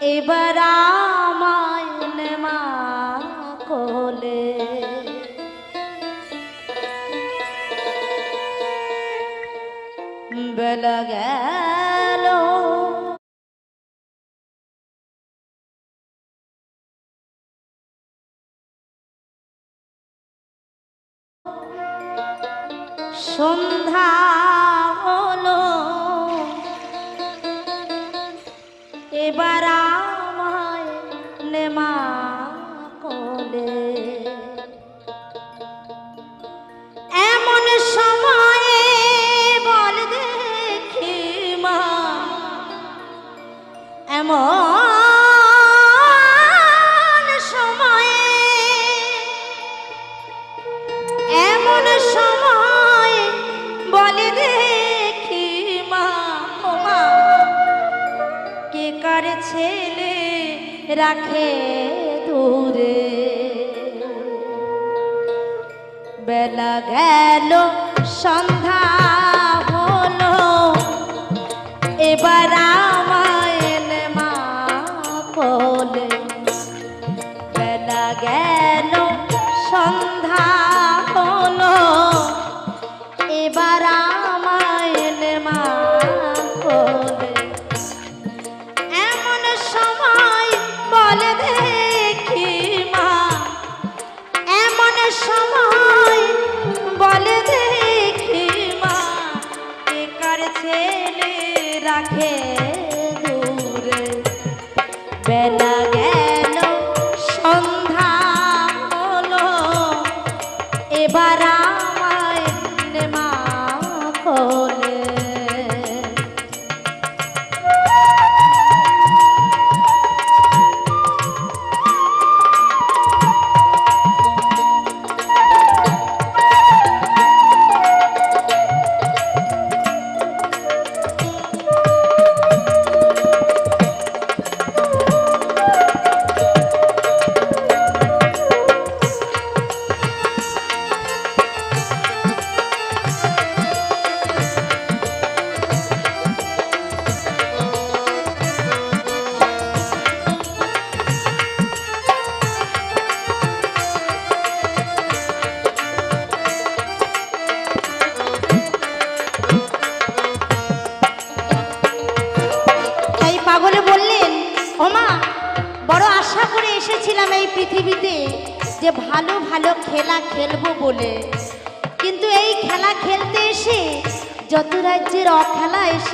এবার আমায় নেমা কোলে বেলা গেল সন্ধ্যা হলো এবার আমায় নেমা কোলে এমন সময়ে বল দেখি মা এমন সময়ে বল দেখি মা ও মা কে কার ছেলে রাখে দূরে বেলা গেল সন্ধ্যা হলো এবার আমায় নেমা কোলে বেলা গেল সন্ধ্যা হলো এবার আমায় নেমা কোলে এমন সময় বলে দেখি মা এমন সময় বলে দেখি মা কে কার ছেলে রাখে দূরে বেলা গেল সন্ধ্যা হলো এবার আমায় নেমা কোলে পাগলে বললেন ও মা বড় আশা করে এসেছিলাম এই পৃথিবীতে যে ভালো ভালো খেলা খেলবো বলে কিন্তু এই খেলা খেলতে এসে যত রাজ্যের অখেলা এসে